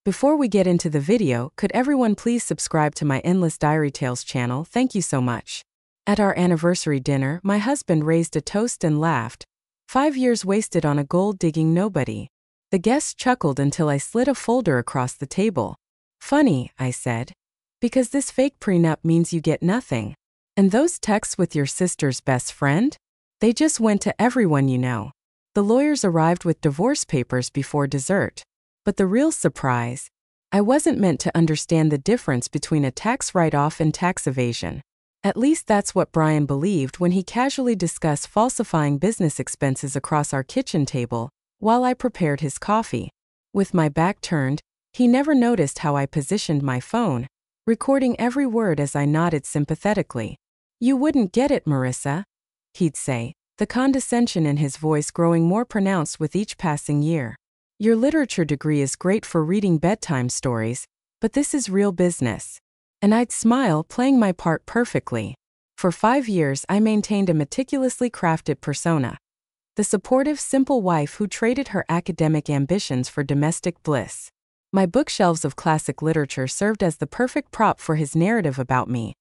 Before we get into the video, could everyone please subscribe to my Endless Diary Tales channel? Thank you so much. At our anniversary dinner, my husband raised a toast and laughed. 5 years wasted on a gold-digging nobody. The guests chuckled until I slid a folder across the table. Funny, I said. Because this fake prenup means you get nothing. And those texts with your sister's best friend? They just went to everyone you know. The lawyers arrived with divorce papers before dessert. But the real surprise, I wasn't meant to understand the difference between a tax write-off and tax evasion. At least that's what Brian believed when he casually discussed falsifying business expenses across our kitchen table while I prepared his coffee. With my back turned, he never noticed how I positioned my phone, recording every word as I nodded sympathetically. "You wouldn't get it, Marissa," he'd say, the condescension in his voice growing more pronounced with each passing year. "Your literature degree is great for reading bedtime stories, but this is real business." And I'd smile, playing my part perfectly. For 5 years, I maintained a meticulously crafted persona. The supportive, simple wife who traded her academic ambitions for domestic bliss. My bookshelves of classic literature served as the perfect prop for his narrative about me.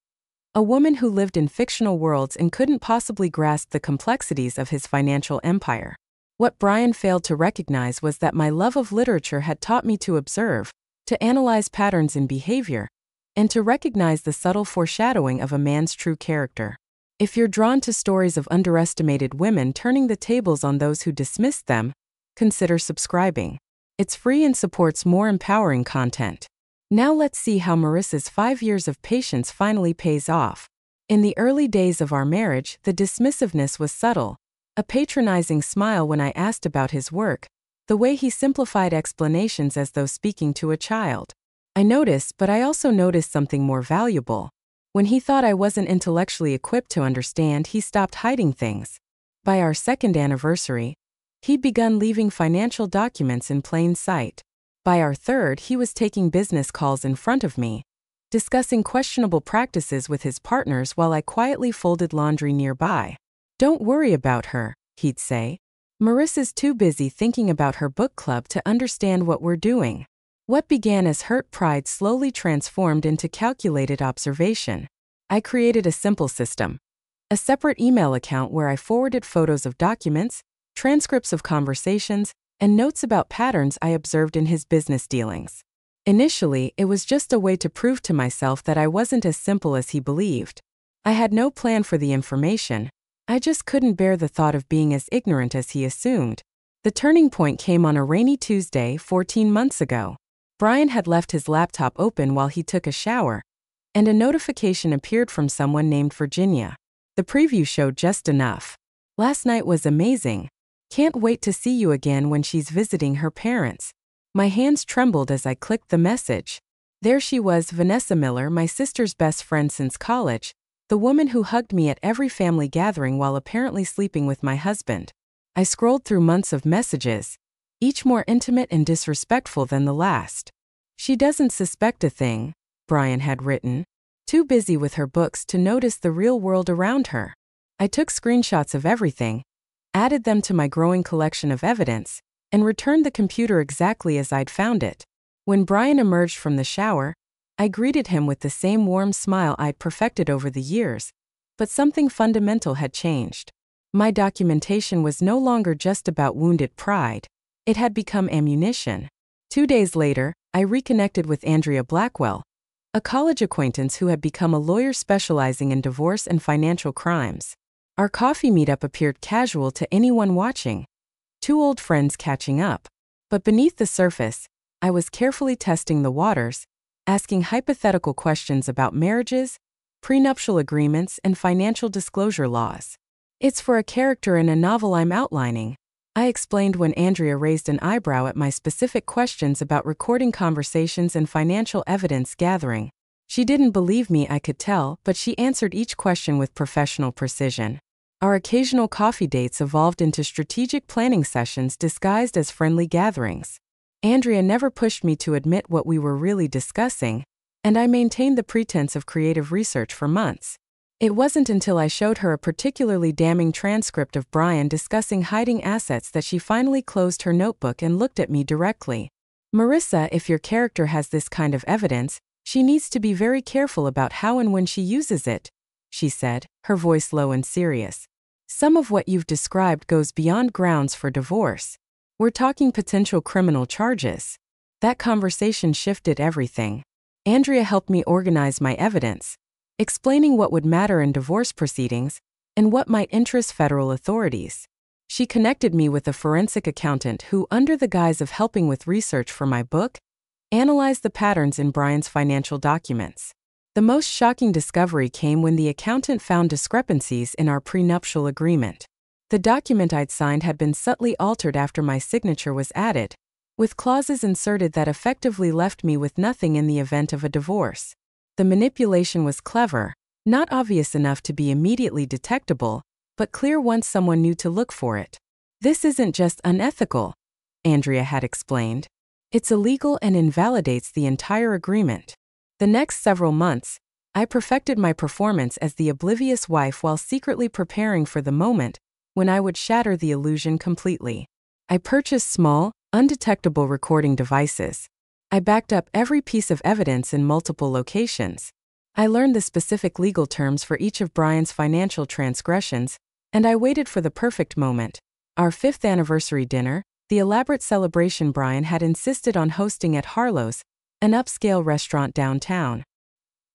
A woman who lived in fictional worlds and couldn't possibly grasp the complexities of his financial empire. What Brian failed to recognize was that my love of literature had taught me to observe, to analyze patterns in behavior, and to recognize the subtle foreshadowing of a man's true character. If you're drawn to stories of underestimated women turning the tables on those who dismissed them, consider subscribing. It's free and supports more empowering content. Now let's see how Marissa's 5 years of patience finally pays off. In the early days of our marriage, the dismissiveness was subtle. A patronizing smile when I asked about his work, the way he simplified explanations as though speaking to a child. I noticed, but I also noticed something more valuable. When he thought I wasn't intellectually equipped to understand, he stopped hiding things. By our second anniversary, he'd begun leaving financial documents in plain sight. By our third, he was taking business calls in front of me, discussing questionable practices with his partners while I quietly folded laundry nearby. "Don't worry about her," he'd say. "Marissa's too busy thinking about her book club to understand what we're doing." What began as hurt pride slowly transformed into calculated observation. I created a simple system. A separate email account where I forwarded photos of documents, transcripts of conversations, and notes about patterns I observed in his business dealings. Initially, it was just a way to prove to myself that I wasn't as simple as he believed. I had no plan for the information. I just couldn't bear the thought of being as ignorant as he assumed. The turning point came on a rainy Tuesday 14 months ago. Brian had left his laptop open while he took a shower, and a notification appeared from someone named Virginia. The preview showed just enough. "Last night was amazing. Can't wait to see you again when she's visiting her parents." My hands trembled as I clicked the message. There she was, Vanessa Miller, my sister's best friend since college, the woman who hugged me at every family gathering while apparently sleeping with my husband. I scrolled through months of messages, each more intimate and disrespectful than the last. "She doesn't suspect a thing," Brian had written, too busy with her books to notice the real world around her. I took screenshots of everything, added them to my growing collection of evidence, and returned the computer exactly as I'd found it. When Brian emerged from the shower, I greeted him with the same warm smile I'd perfected over the years, but something fundamental had changed. My documentation was no longer just about wounded pride. It had become ammunition. 2 days later, I reconnected with Andrea Blackwell, a college acquaintance who had become a lawyer specializing in divorce and financial crimes. Our coffee meetup appeared casual to anyone watching, two old friends catching up. But beneath the surface, I was carefully testing the waters, asking hypothetical questions about marriages, prenuptial agreements, and financial disclosure laws. "It's for a character in a novel I'm outlining," I explained when Andrea raised an eyebrow at my specific questions about recording conversations and financial evidence gathering. She didn't believe me, I could tell, but she answered each question with professional precision. Our occasional coffee dates evolved into strategic planning sessions disguised as friendly gatherings. Andrea never pushed me to admit what we were really discussing, and I maintained the pretense of creative research for months. It wasn't until I showed her a particularly damning transcript of Brian discussing hiding assets that she finally closed her notebook and looked at me directly. Marissa, if your character has this kind of evidence, she needs to be very careful about how and when she uses it, she said, her voice low and serious. Some of what you've described goes beyond grounds for divorce. We're talking potential criminal charges. That conversation shifted everything. Andrea helped me organize my evidence, explaining what would matter in divorce proceedings and what might interest federal authorities. She connected me with a forensic accountant who, under the guise of helping with research for my book, analyzed the patterns in Brian's financial documents. The most shocking discovery came when the accountant found discrepancies in our prenuptial agreement. The document I'd signed had been subtly altered after my signature was added, with clauses inserted that effectively left me with nothing in the event of a divorce. The manipulation was clever, not obvious enough to be immediately detectable, but clear once someone knew to look for it. This isn't just unethical, Andrea had explained. It's illegal and invalidates the entire agreement. The next several months, I perfected my performance as the oblivious wife while secretly preparing for the moment when I would shatter the illusion completely. I purchased small, undetectable recording devices. I backed up every piece of evidence in multiple locations. I learned the specific legal terms for each of Brian's financial transgressions, and I waited for the perfect moment. Our 5th anniversary dinner, the elaborate celebration Brian had insisted on hosting at Harlow's, an upscale restaurant downtown.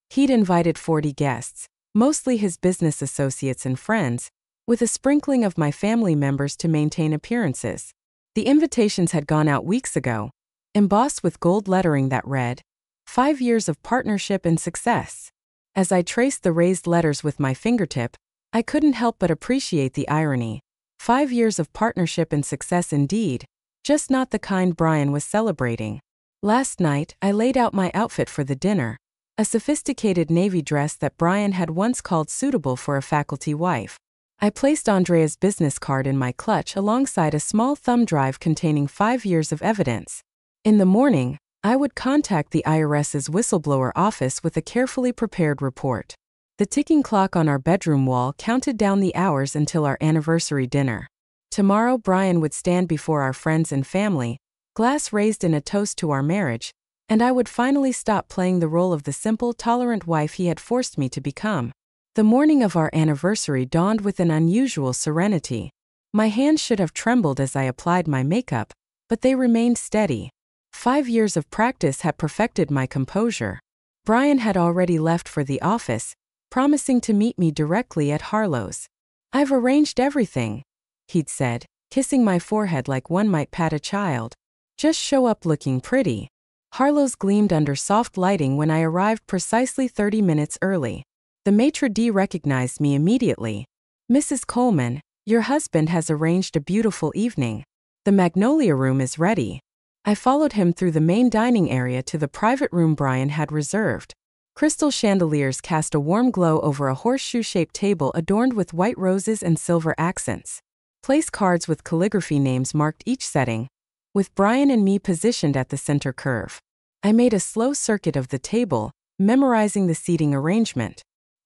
He'd invited 40 guests, mostly his business associates and friends, with a sprinkling of my family members to maintain appearances. The invitations had gone out weeks ago, embossed with gold lettering that read, 5 years of partnership and success. As I traced the raised letters with my fingertip, I couldn't help but appreciate the irony. 5 years of partnership and success indeed, just not the kind Brian was celebrating. Last night, I laid out my outfit for the dinner, a sophisticated navy dress that Brian had once called suitable for a faculty wife. I placed Andrea's business card in my clutch alongside a small thumb drive containing 5 years of evidence. In the morning, I would contact the IRS's whistleblower office with a carefully prepared report. The ticking clock on our bedroom wall counted down the hours until our anniversary dinner. Tomorrow, Brian would stand before our friends and family, glass raised in a toast to our marriage, and I would finally stop playing the role of the simple, tolerant wife he had forced me to become. The morning of our anniversary dawned with an unusual serenity. My hands should have trembled as I applied my makeup, but they remained steady. 5 years of practice had perfected my composure. Brian had already left for the office, promising to meet me directly at Harlow's. "I've arranged everything," he'd said, kissing my forehead like one might pat a child. "Just show up looking pretty." Harlow's gleamed under soft lighting when I arrived precisely 30 minutes early. The maitre d' recognized me immediately. "Mrs. Coleman, your husband has arranged a beautiful evening. The Magnolia Room is ready." I followed him through the main dining area to the private room Brian had reserved. Crystal chandeliers cast a warm glow over a horseshoe-shaped table adorned with white roses and silver accents. Place cards with calligraphy names marked each setting, with Brian and me positioned at the center curve. I made a slow circuit of the table, memorizing the seating arrangement.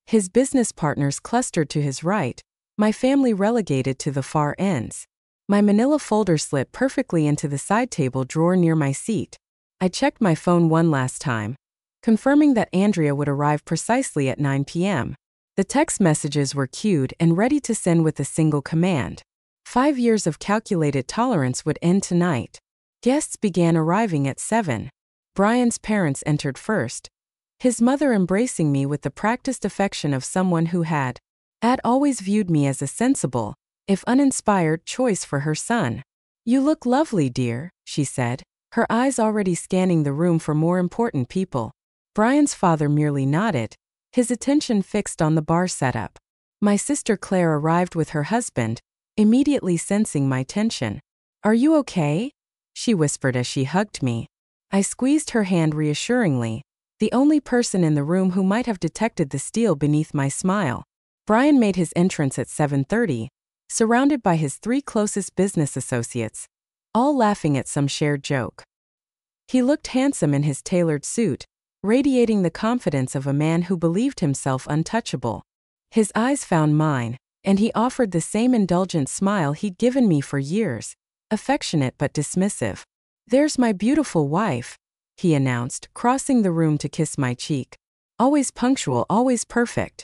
His business partners clustered to his right, my family relegated to the far ends. My manila folder slid perfectly into the side table drawer near my seat. I checked my phone one last time, confirming that Andrea would arrive precisely at 9 p.m. The text messages were queued and ready to send with a single command. 5 years of calculated tolerance would end tonight. Guests began arriving at 7. Brian's parents entered first, his mother embracing me with the practiced affection of someone who had always viewed me as a sensible, if uninspired, choice for her son. "You look lovely, dear," she said, her eyes already scanning the room for more important people. Brian's father merely nodded, his attention fixed on the bar setup. My sister Claire arrived with her husband, immediately sensing my tension. "Are you okay?" she whispered as she hugged me. I squeezed her hand reassuringly, the only person in the room who might have detected the steel beneath my smile. Brian made his entrance at 7:30, surrounded by his 3 closest business associates, all laughing at some shared joke. He looked handsome in his tailored suit, radiating the confidence of a man who believed himself untouchable. His eyes found mine, and he offered the same indulgent smile he'd given me for years, affectionate but dismissive. "There's my beautiful wife," he announced, crossing the room to kiss my cheek. "Always punctual, always perfect."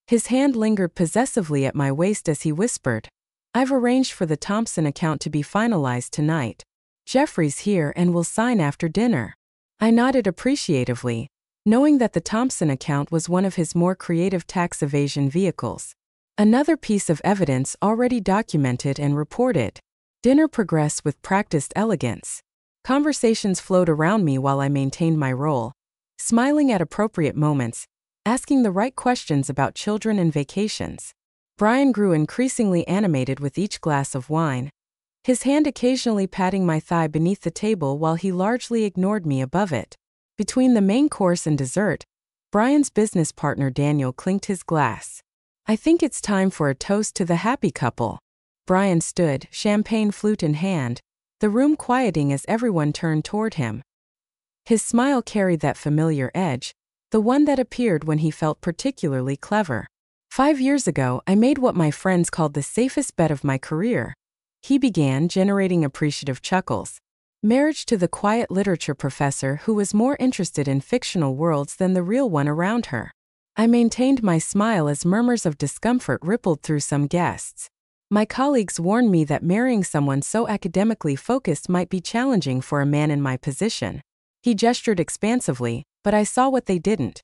His hand lingered possessively at my waist as he whispered, "I've arranged for the Thompson account to be finalized tonight. Jeffrey's here and will sign after dinner." I nodded appreciatively, knowing that the Thompson account was one of his more creative tax evasion vehicles. Another piece of evidence already documented and reported. Dinner progressed with practiced elegance. Conversations flowed around me while I maintained my role, smiling at appropriate moments, asking the right questions about children and vacations. Brian grew increasingly animated with each glass of wine, his hand occasionally patting my thigh beneath the table while he largely ignored me above it. Between the main course and dessert, Brian's business partner Daniel clinked his glass. "I think it's time for a toast to the happy couple." Brian stood, champagne flute in hand, the room quieting as everyone turned toward him. His smile carried that familiar edge, the one that appeared when he felt particularly clever. 5 years ago, I made what my friends called the safest bet of my career. He began, generating appreciative chuckles. Marriage to the quiet literature professor who was more interested in fictional worlds than the real one around her. I maintained my smile as murmurs of discomfort rippled through some guests. My colleagues warned me that marrying someone so academically focused might be challenging for a man in my position. He gestured expansively, but I saw what they didn't.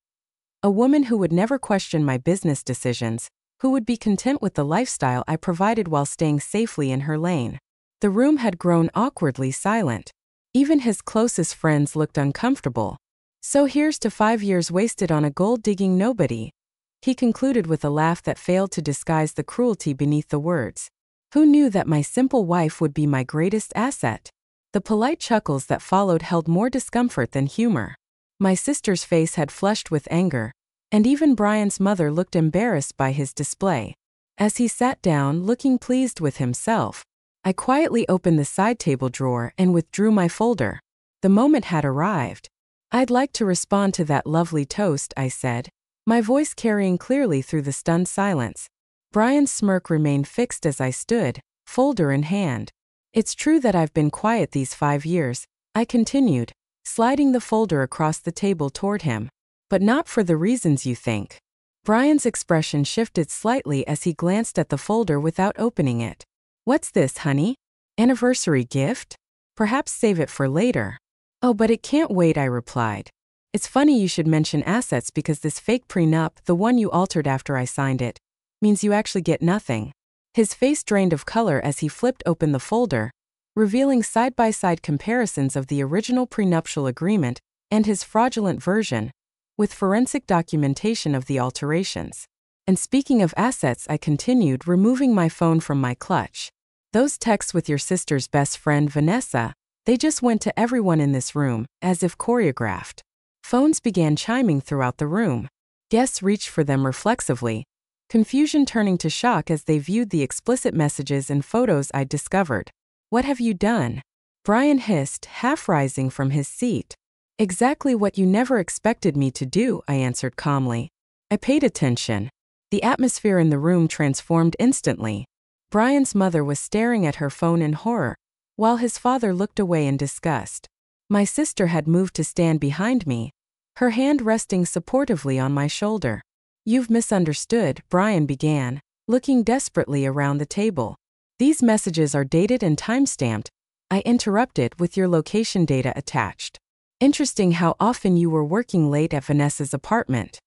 A woman who would never question my business decisions, who would be content with the lifestyle I provided while staying safely in her lane. The room had grown awkwardly silent. Even his closest friends looked uncomfortable. "So here's to 5 years wasted on a gold-digging nobody," he concluded with a laugh that failed to disguise the cruelty beneath the words. Who knew that my simple wife would be my greatest asset? The polite chuckles that followed held more discomfort than humor. My sister's face had flushed with anger, and even Brian's mother looked embarrassed by his display. As he sat down, looking pleased with himself, I quietly opened the side table drawer and withdrew my folder. The moment had arrived. "I'd like to respond to that lovely toast," I said, my voice carrying clearly through the stunned silence. Brian's smirk remained fixed as I stood, folder in hand. "It's true that I've been quiet these 5 years," I continued, sliding the folder across the table toward him. "But not for the reasons you think." Brian's expression shifted slightly as he glanced at the folder without opening it. "What's this, honey? Anniversary gift? Perhaps save it for later." "Oh, but it can't wait," I replied. "It's funny you should mention assets because this fake prenup, the one you altered after I signed it, means you actually get nothing." His face drained of color as he flipped open the folder, revealing side-by-side comparisons of the original prenuptial agreement and his fraudulent version, with forensic documentation of the alterations. "And speaking of assets," I continued, removing my phone from my clutch, "those texts with your sister's best friend Vanessa, they just went to everyone in this room, as if choreographed." Phones began chiming throughout the room. Guests reached for them reflexively, confusion turning to shock as they viewed the explicit messages and photos I'd discovered. "What have you done?" Brian hissed, half rising from his seat. "Exactly what you never expected me to do," I answered calmly. I paid attention. The atmosphere in the room transformed instantly. Brian's mother was staring at her phone in horror, while his father looked away in disgust. My sister had moved to stand behind me, her hand resting supportively on my shoulder. "You've misunderstood," Brian began, looking desperately around the table. "These messages are dated and time-stamped," I interrupted, "with your location data attached. Interesting how often you were working late at Vanessa's apartment."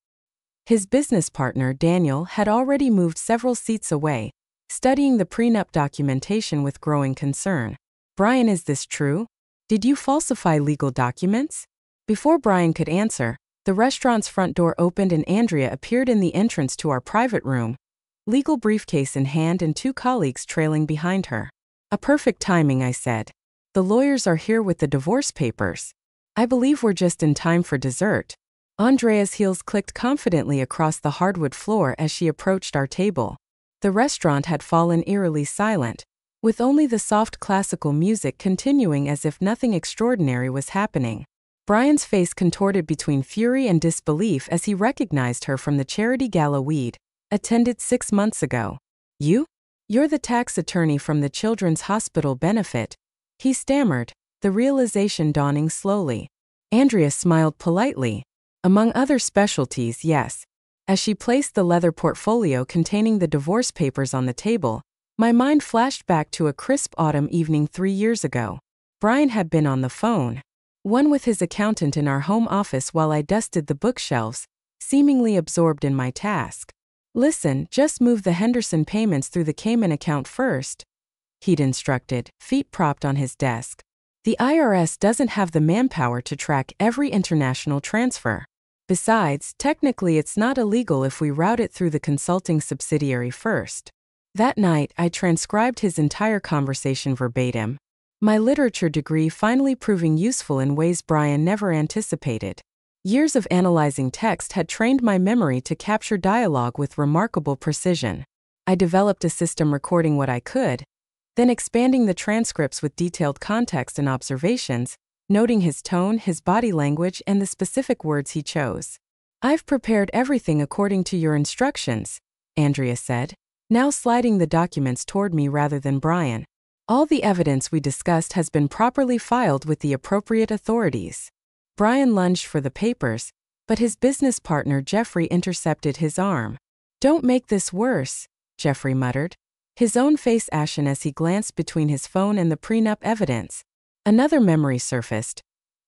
His business partner, Daniel, had already moved several seats away, studying the prenup documentation with growing concern. "Brian, is this true? Did you falsify legal documents?" Before Brian could answer, the restaurant's front door opened and Andrea appeared in the entrance to our private room, legal briefcase in hand and 2 colleagues trailing behind her. "A perfect timing," I said. "The lawyers are here with the divorce papers. I believe we're just in time for dessert." Andrea's heels clicked confidently across the hardwood floor as she approached our table. The restaurant had fallen eerily silent, with only the soft classical music continuing as if nothing extraordinary was happening. Brian's face contorted between fury and disbelief as he recognized her from the charity gala we'd attended 6 months ago. "You? You're the tax attorney from the Children's Hospital benefit," he stammered, the realization dawning slowly. Andrea smiled politely. Among other specialties, yes. As she placed the leather portfolio containing the divorce papers on the table, my mind flashed back to a crisp autumn evening 3 years ago. Brian had been on the phone, one with his accountant in our home office while I dusted the bookshelves, seemingly absorbed in my task. "Listen, just move the Henderson payments through the Cayman account first," he'd instructed, feet propped on his desk. "The IRS doesn't have the manpower to track every international transfer. Besides, technically it's not illegal if we route it through the consulting subsidiary first." That night, I transcribed his entire conversation verbatim, my literature degree finally proving useful in ways Brian never anticipated. Years of analyzing text had trained my memory to capture dialogue with remarkable precision. I developed a system recording what I could, then expanding the transcripts with detailed context and observations, noting his tone, his body language, and the specific words he chose. "I've prepared everything according to your instructions," Andrea said, now sliding the documents toward me rather than Brian. "All the evidence we discussed has been properly filed with the appropriate authorities." Brian lunged for the papers, but his business partner Jeffrey intercepted his arm. "Don't make this worse," Jeffrey muttered, his own face ashen as he glanced between his phone and the prenup evidence. Another memory surfaced.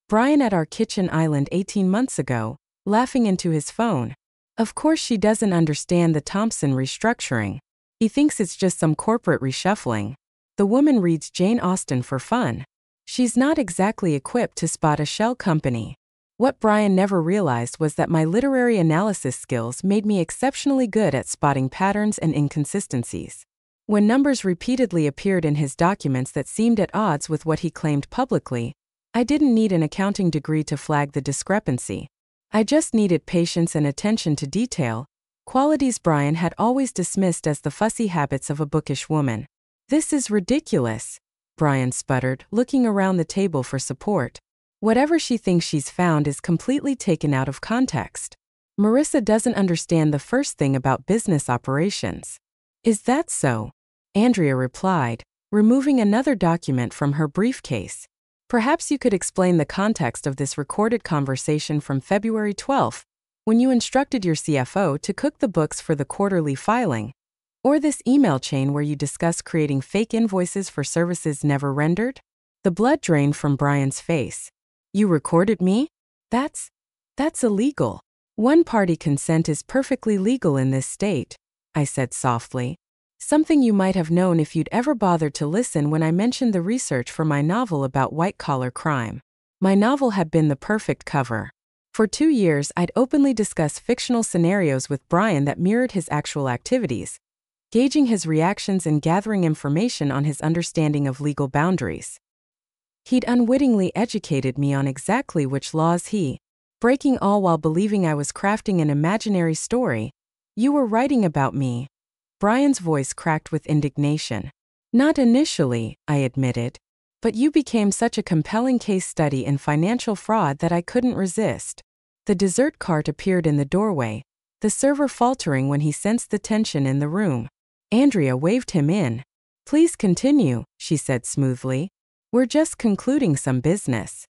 Brian at our kitchen island 18 months ago, laughing into his phone. "Of course she doesn't understand the Thompson restructuring. He thinks it's just some corporate reshuffling. The woman reads Jane Austen for fun. She's not exactly equipped to spot a shell company." What Brian never realized was that my literary analysis skills made me exceptionally good at spotting patterns and inconsistencies. When numbers repeatedly appeared in his documents that seemed at odds with what he claimed publicly, I didn't need an accounting degree to flag the discrepancy. I just needed patience and attention to detail, qualities Brian had always dismissed as the fussy habits of a bookish woman. "This is ridiculous," Brian sputtered, looking around the table for support. "Whatever she thinks she's found is completely taken out of context. Marissa doesn't understand the first thing about business operations." "Is that so?" Andrea replied, removing another document from her briefcase. "Perhaps you could explain the context of this recorded conversation from February 12th, when you instructed your CFO to cook the books for the quarterly filing, or this email chain where you discuss creating fake invoices for services never rendered?" The blood drained from Brian's face. "You recorded me? That's illegal." "One-party consent is perfectly legal in this state," I said softly. "Something you might have known if you'd ever bothered to listen when I mentioned the research for my novel about white-collar crime." My novel had been the perfect cover. For 2 years, I'd openly discussed fictional scenarios with Brian that mirrored his actual activities, gauging his reactions and gathering information on his understanding of legal boundaries. He'd unwittingly educated me on exactly which laws he, breaking all while believing I was crafting an imaginary story. "You were writing about me." Brian's voice cracked with indignation. "Not initially," I admitted, "but you became such a compelling case study in financial fraud that I couldn't resist." The dessert cart appeared in the doorway, the server faltering when he sensed the tension in the room. Andrea waved him in. "Please continue," she said smoothly. "We're just concluding some business."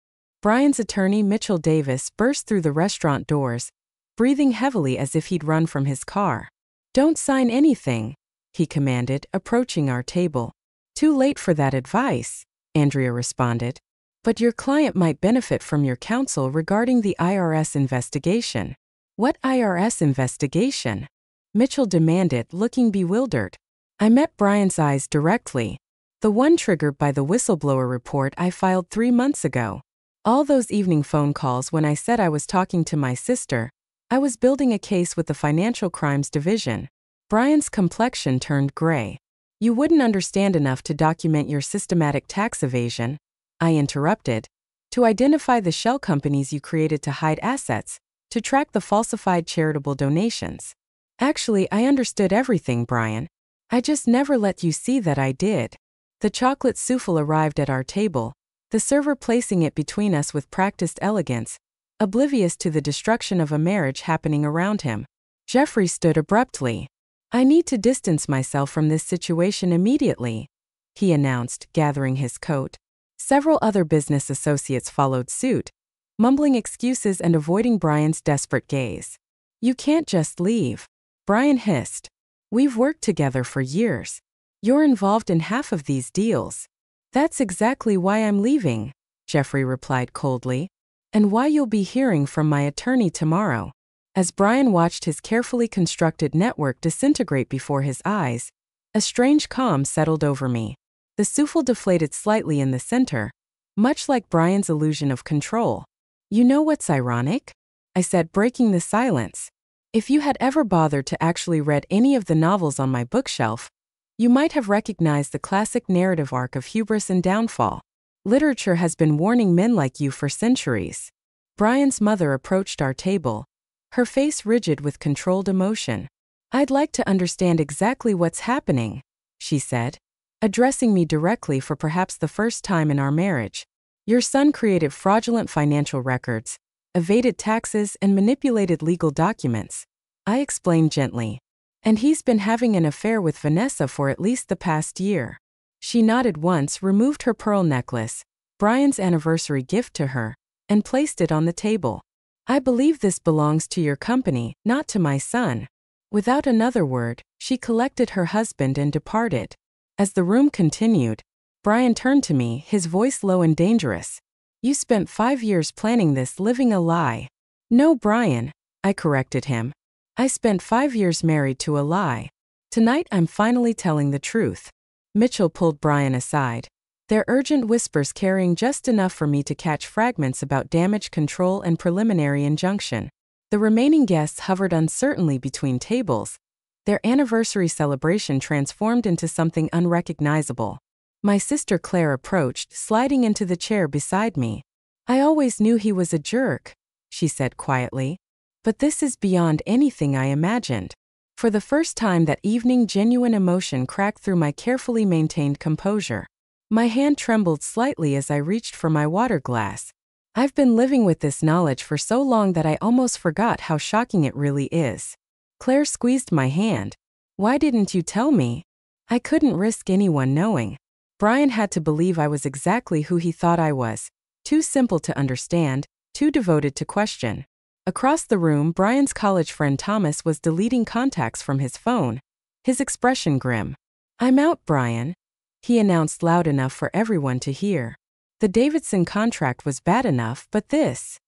Brian's attorney Mitchell Davis burst through the restaurant doors, breathing heavily as if he'd run from his car. "Don't sign anything," he commanded, approaching our table. "Too late for that advice," Andrea responded. "But your client might benefit from your counsel regarding the IRS investigation." "What IRS investigation?" Mitchell demanded, looking bewildered. I met Brian's eyes directly. "The one triggered by the whistleblower report I filed 3 months ago. All those evening phone calls when I said I was talking to my sister. I was building a case with the Financial Crimes Division." Brian's complexion turned gray. "You wouldn't understand enough to document your systematic tax evasion," I interrupted. "To identify the shell companies you created to hide assets, to track the falsified charitable donations." "Actually, I understood everything, Brian. I just never let you see that I did." The chocolate souffle arrived at our table, the server placing it between us with practiced elegance, oblivious to the destruction of a marriage happening around him. Jeffrey stood abruptly. "I need to distance myself from this situation immediately," he announced, gathering his coat. Several other business associates followed suit, mumbling excuses and avoiding Brian's desperate gaze. "You can't just leave," Brian hissed. "We've worked together for years. You're involved in half of these deals." "That's exactly why I'm leaving," Jeffrey replied coldly. "And why you'll be hearing from my attorney tomorrow." As Brian watched his carefully constructed network disintegrate before his eyes, a strange calm settled over me. The souffle deflated slightly in the center, much like Brian's illusion of control. "You know what's ironic?" I said, breaking the silence. "If you had ever bothered to actually read any of the novels on my bookshelf, you might have recognized the classic narrative arc of hubris and downfall. Literature has been warning men like you for centuries." Brian's mother approached our table, her face rigid with controlled emotion. "I'd like to understand exactly what's happening," she said, addressing me directly for perhaps the first time in our marriage. "Your son created fraudulent financial records, evaded taxes, and manipulated legal documents," I explained gently. "And he's been having an affair with Vanessa for at least the past year." She nodded once, removed her pearl necklace, Brian's anniversary gift to her, and placed it on the table. "I believe this belongs to your company, not to my son." Without another word, she collected her husband and departed. As the room continued, Brian turned to me, his voice low and dangerous. "You spent 5 years planning this, living a lie." "No, Brian," I corrected him. "I spent 5 years married to a lie. Tonight I'm finally telling the truth." Mitchell pulled Brian aside, their urgent whispers carrying just enough for me to catch fragments about damage control and preliminary injunction. The remaining guests hovered uncertainly between tables, their anniversary celebration transformed into something unrecognizable. My sister Claire approached, sliding into the chair beside me. "I always knew he was a jerk," she said quietly. "But this is beyond anything I imagined." For the first time that evening, genuine emotion cracked through my carefully maintained composure. My hand trembled slightly as I reached for my water glass. I've been living with this knowledge for so long that I almost forgot how shocking it really is. Claire squeezed my hand. "Why didn't you tell me?" "I couldn't risk anyone knowing." Brian had to believe I was exactly who he thought I was. Too simple to understand, too devoted to question. Across the room, Brian's college friend Thomas was deleting contacts from his phone, his expression grim. "I'm out, Brian," he announced loud enough for everyone to hear. "The Davidson contract was bad enough, but this."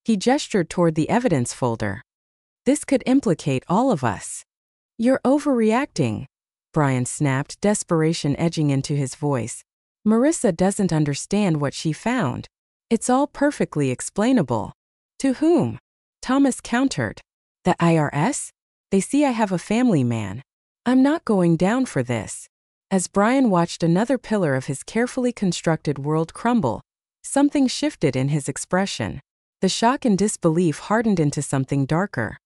He gestured toward the evidence folder. "This could implicate all of us." "You're overreacting," Brian snapped, desperation edging into his voice. "Marissa doesn't understand what she found. It's all perfectly explainable." "To whom?" Thomas countered. "The IRS? They see I have a family man. I'm not going down for this." As Brian watched another pillar of his carefully constructed world crumble, something shifted in his expression. The shock and disbelief hardened into something darker.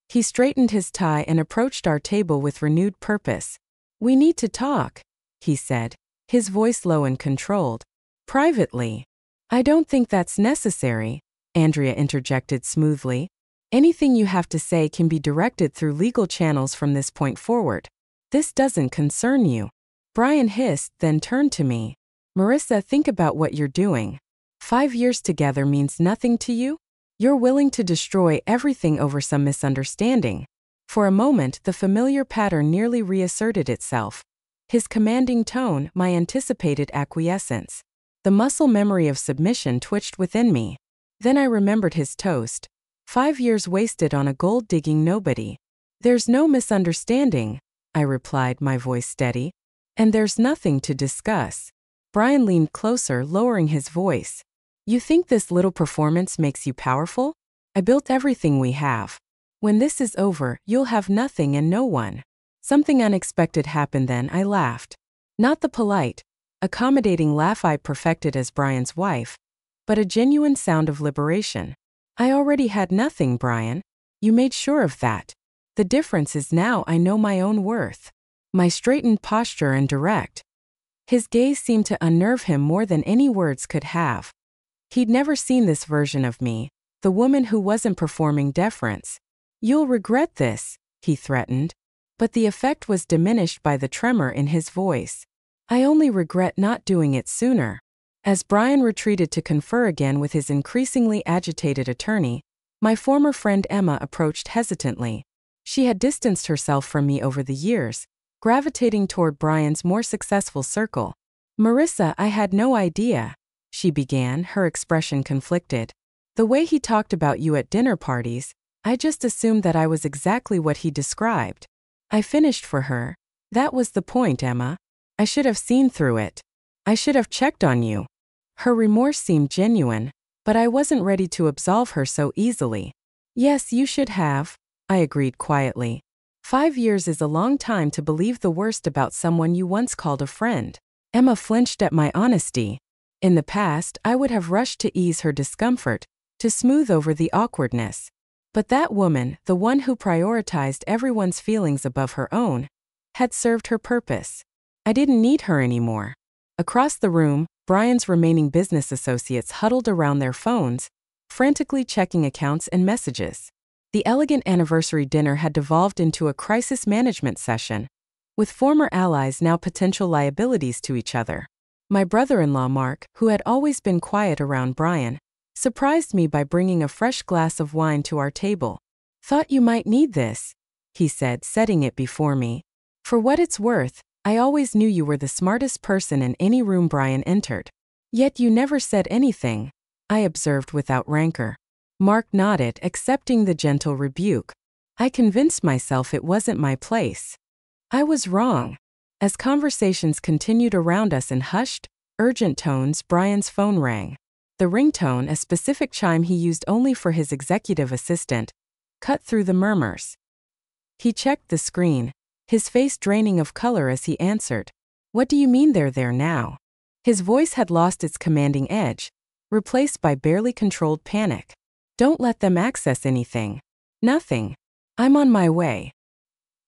He straightened his tie and approached our table with renewed purpose. "We need to talk," he said, his voice low and controlled. "Privately." "I don't think that's necessary," Andrea interjected smoothly. "Anything you have to say can be directed through legal channels from this point forward. This doesn't concern you." Brian hissed, then turned to me. "Marissa, think about what you're doing. 5 years together means nothing to you? You're willing to destroy everything over some misunderstanding." For a moment, the familiar pattern nearly reasserted itself. His commanding tone, my anticipated acquiescence. The muscle memory of submission twitched within me. Then I remembered his toast. 5 years wasted on a gold-digging nobody. "There's no misunderstanding," I replied, my voice steady. "And there's nothing to discuss." Brian leaned closer, lowering his voice. "You think this little performance makes you powerful? I built everything we have. When this is over, you'll have nothing and no one." Something unexpected happened then. I laughed. Not the polite, accommodating laugh I perfected as Brian's wife, but a genuine sound of liberation. "I already had nothing, Brian. You made sure of that. The difference is now I know my own worth." My straightened posture and direct. His gaze seemed to unnerve him more than any words could have. He'd never seen this version of me, the woman who wasn't performing deference. "You'll regret this," he threatened. But the effect was diminished by the tremor in his voice. "I only regret not doing it sooner." As Brian retreated to confer again with his increasingly agitated attorney, my former friend Emma approached hesitantly. She had distanced herself from me over the years, gravitating toward Brian's more successful circle. "Marissa, I had no idea," she began, her expression conflicted. "The way he talked about you at dinner parties, I just assumed that I was exactly what he described." I finished for her. "That was the point, Emma. I should have seen through it. I should have checked on you." Her remorse seemed genuine, but I wasn't ready to absolve her so easily. "Yes, you should have," I agreed quietly. 5 years is a long time to believe the worst about someone you once called a friend. Emma flinched at my honesty. In the past, I would have rushed to ease her discomfort, to smooth over the awkwardness. But that woman, the one who prioritized everyone's feelings above her own, had served her purpose. I didn't need her anymore. Across the room, Brian's remaining business associates huddled around their phones, frantically checking accounts and messages. The elegant anniversary dinner had devolved into a crisis management session, with former allies now potential liabilities to each other. My brother-in-law Mark, who had always been quiet around Brian, surprised me by bringing a fresh glass of wine to our table. "Thought you might need this," he said, setting it before me. "For what it's worth, I always knew you were the smartest person in any room Brian entered. Yet you never said anything," I observed without rancor. Mark nodded, accepting the gentle rebuke. I convinced myself it wasn't my place. I was wrong. As conversations continued around us in hushed, urgent tones, Brian's phone rang. The ringtone, a specific chime he used only for his executive assistant, cut through the murmurs. He checked the screen, his face draining of color as he answered. "What do you mean they're there now?" His voice had lost its commanding edge, replaced by barely controlled panic. "Don't let them access anything. Nothing. I'm on my way."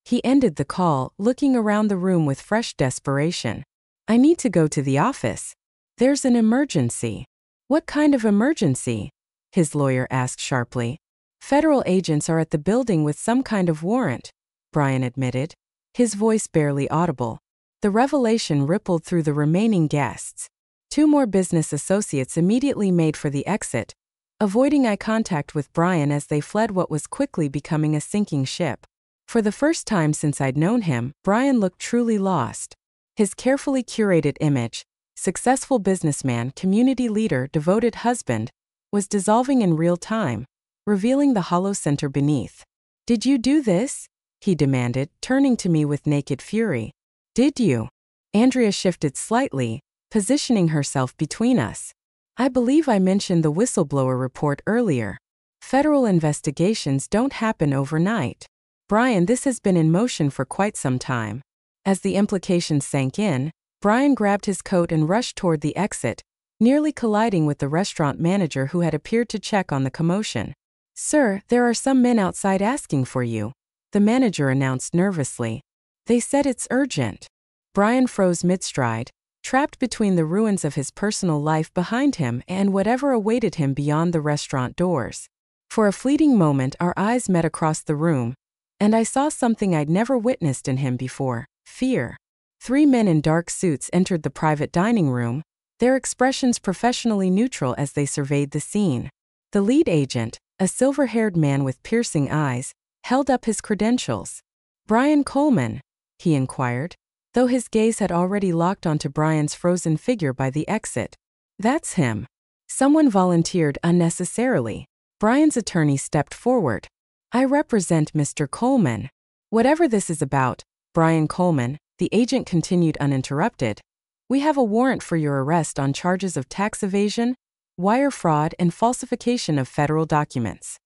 He ended the call, looking around the room with fresh desperation. "I need to go to the office. There's an emergency." "What kind of emergency?" his lawyer asked sharply. "Federal agents are at the building with some kind of warrant," Brian admitted, his voice barely audible. The revelation rippled through the remaining guests. 2 more business associates immediately made for the exit, avoiding eye contact with Brian as they fled what was quickly becoming a sinking ship. For the first time since I'd known him, Brian looked truly lost. His carefully curated image, successful businessman, community leader, devoted husband, was dissolving in real time, revealing the hollow center beneath. "Did you do this?" he demanded, turning to me with naked fury. "Did you?" Andrea shifted slightly, positioning herself between us. "I believe I mentioned the whistleblower report earlier. Federal investigations don't happen overnight. Brian, this has been in motion for quite some time." As the implications sank in, Brian grabbed his coat and rushed toward the exit, nearly colliding with the restaurant manager who had appeared to check on the commotion. "Sir, there are some men outside asking for you," the manager announced nervously. "They said it's urgent." Brian froze mid-stride, trapped between the ruins of his personal life behind him and whatever awaited him beyond the restaurant doors. For a fleeting moment, our eyes met across the room, and I saw something I'd never witnessed in him before: fear. 3 men in dark suits entered the private dining room, their expressions professionally neutral as they surveyed the scene. The lead agent, a silver-haired man with piercing eyes, held up his credentials. "Brian Coleman?" he inquired, though his gaze had already locked onto Brian's frozen figure by the exit. "That's him." Someone volunteered unnecessarily. Brian's attorney stepped forward. "I represent Mr. Coleman." "Whatever this is about, Brian Coleman," the agent continued uninterrupted, "we have a warrant for your arrest on charges of tax evasion, wire fraud, and falsification of federal documents."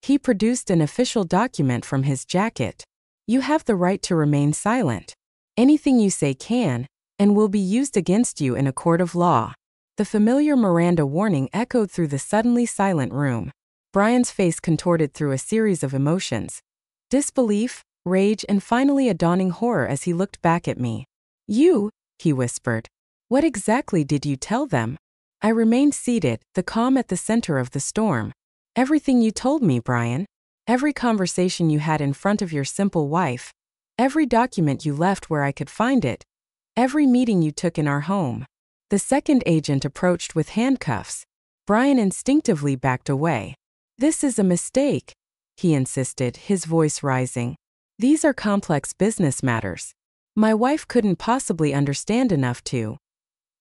He produced an official document from his jacket. "You have the right to remain silent. Anything you say can, and will be used against you in a court of law." The familiar Miranda warning echoed through the suddenly silent room. Brian's face contorted through a series of emotions: disbelief, rage, and finally a dawning horror as he looked back at me. "You," he whispered. "What exactly did you tell them?" I remained seated, the calm at the center of the storm. "Everything you told me, Brian. Every conversation you had in front of your simple wife. Every document you left where I could find it. Every meeting you took in our home." The second agent approached with handcuffs. Brian instinctively backed away. "This is a mistake," he insisted, his voice rising. "These are complex business matters. My wife couldn't possibly understand enough to."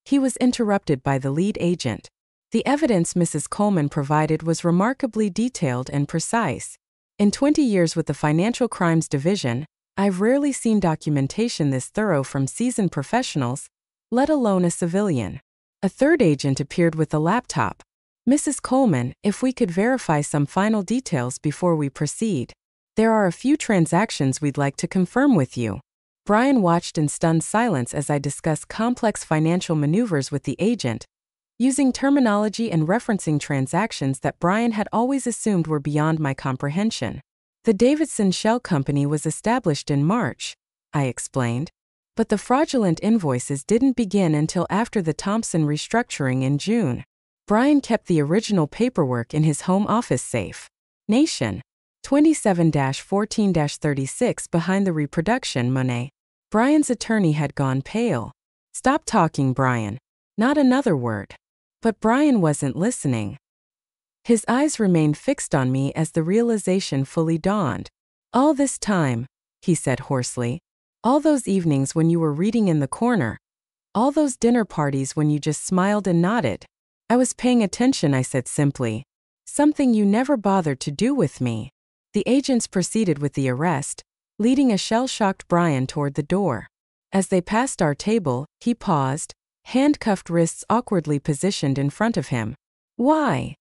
He was interrupted by the lead agent. The evidence Mrs. Coleman provided was remarkably detailed and precise. In 20 years with the Financial Crimes Division, I've rarely seen documentation this thorough from seasoned professionals, let alone a civilian. A third agent appeared with a laptop. "Mrs. Coleman, if we could verify some final details before we proceed. There are a few transactions we'd like to confirm with you." Brian watched in stunned silence as I discussed complex financial maneuvers with the agent, using terminology and referencing transactions that Brian had always assumed were beyond my comprehension. "The Davidson Shell Company was established in March," I explained, "but the fraudulent invoices didn't begin until after the Thompson restructuring in June." Brian kept the original paperwork in his home office safe. Nation 27-14-36 behind the reproduction money. Brian's attorney had gone pale. "Stop talking, Brian. Not another word." But Brian wasn't listening. His eyes remained fixed on me as the realization fully dawned. "All this time," he said hoarsely, "all those evenings when you were reading in the corner, all those dinner parties when you just smiled and nodded." "I was paying attention," I said simply. "Something you never bothered to do with me." The agents proceeded with the arrest, leading a shell-shocked Brian toward the door. As they passed our table, he paused, handcuffed wrists awkwardly positioned in front of him. "Why?"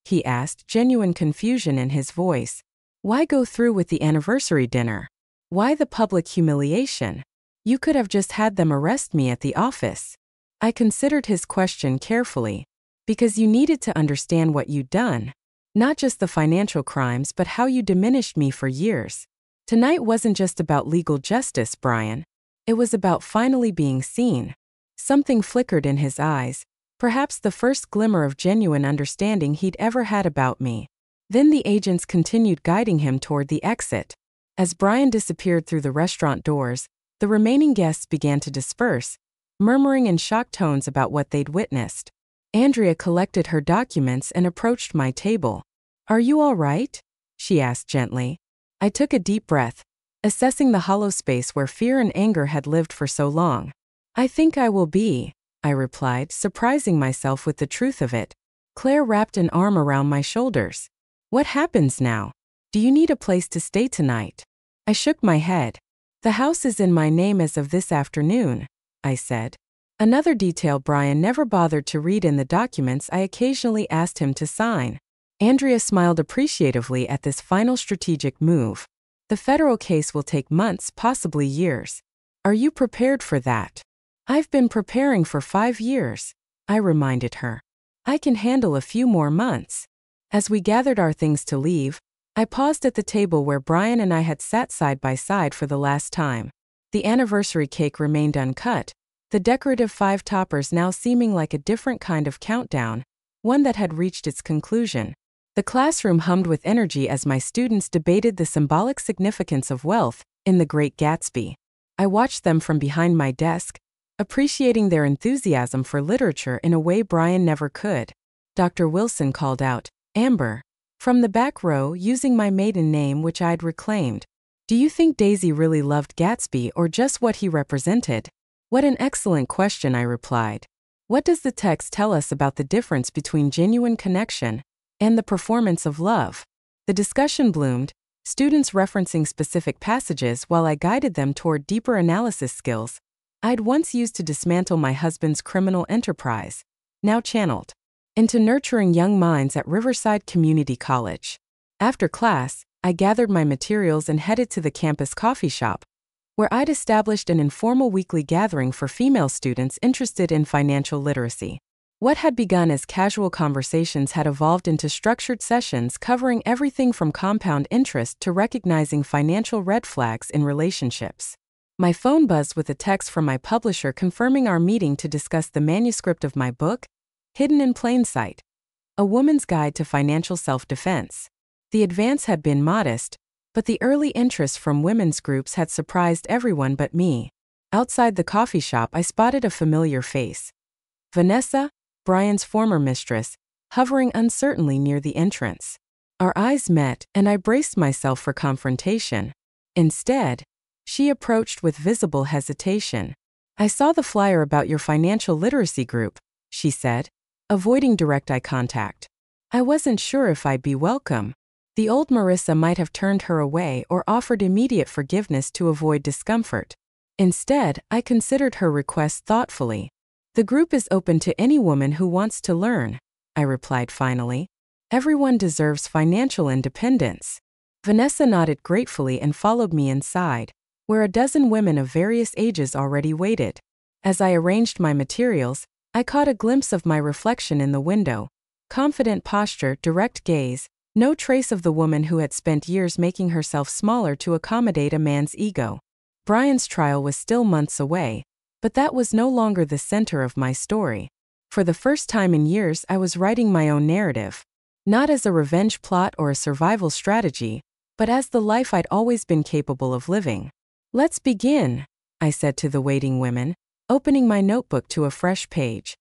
he asked, genuine confusion in his voice. "Why go through with the anniversary dinner? Why the public humiliation? You could have just had them arrest me at the office." I considered his question carefully. "Because you needed to understand what you'd done. Not just the financial crimes, but how you diminished me for years. Tonight wasn't just about legal justice, Brian. It was about finally being seen." Something flickered in his eyes, perhaps the first glimmer of genuine understanding he'd ever had about me. Then the agents continued guiding him toward the exit. As Brian disappeared through the restaurant doors, the remaining guests began to disperse, murmuring in shocked tones about what they'd witnessed. Andrea collected her documents and approached my table. "Are you all right?" she asked gently. I took a deep breath, assessing the hollow space where fear and anger had lived for so long. "I think I will be," I replied, surprising myself with the truth of it. Claire wrapped an arm around my shoulders. "What happens now? Do you need a place to stay tonight?" I shook my head. "The house is in my name as of this afternoon," I said. Another detail Brian never bothered to read in the documents I occasionally asked him to sign. Andrea smiled appreciatively at this final strategic move. "The federal case will take months, possibly years. Are you prepared for that?" "I've been preparing for 5 years," I reminded her. "I can handle a few more months." As we gathered our things to leave, I paused at the table where Brian and I had sat side by side for the last time. The anniversary cake remained uncut, the decorative 5 toppers now seeming like a different kind of countdown, one that had reached its conclusion. The classroom hummed with energy as my students debated the symbolic significance of wealth in The Great Gatsby. I watched them from behind my desk, appreciating their enthusiasm for literature in a way Brian never could. Dr. Wilson called out, "Amber," from the back row, using my maiden name which I'd reclaimed. "Do you think Daisy really loved Gatsby or just what he represented?" "What an excellent question," I replied. "What does the text tell us about the difference between genuine connection and the performance of love?" The discussion bloomed, students referencing specific passages while I guided them toward deeper analysis skills I'd once used to dismantle my husband's criminal enterprise, now channeled into nurturing young minds at Riverside Community College. After class, I gathered my materials and headed to the campus coffee shop, where I'd established an informal weekly gathering for female students interested in financial literacy. What had begun as casual conversations had evolved into structured sessions covering everything from compound interest to recognizing financial red flags in relationships. My phone buzzed with a text from my publisher confirming our meeting to discuss the manuscript of my book, Hidden in Plain Sight: A Woman's Guide to Financial Self-Defense. The advance had been modest, but the early interest from women's groups had surprised everyone but me. Outside the coffee shop, I spotted a familiar face. Vanessa, Brian's former mistress, hovering uncertainly near the entrance. Our eyes met, and I braced myself for confrontation. Instead, she approached with visible hesitation. "I saw the flyer about your financial literacy group," she said, avoiding direct eye contact. I wasn't sure if I'd be welcome. The old Marissa might have turned her away or offered immediate forgiveness to avoid discomfort. Instead, I considered her request thoughtfully. "The group is open to any woman who wants to learn," I replied finally. "Everyone deserves financial independence." Vanessa nodded gratefully and followed me inside, where a dozen women of various ages already waited. As I arranged my materials, I caught a glimpse of my reflection in the window. Confident posture, direct gaze, no trace of the woman who had spent years making herself smaller to accommodate a man's ego. Brian's trial was still months away, but that was no longer the center of my story. For the first time in years, I was writing my own narrative. Not as a revenge plot or a survival strategy, but as the life I'd always been capable of living. "Let's begin," I said to the waiting women, opening my notebook to a fresh page.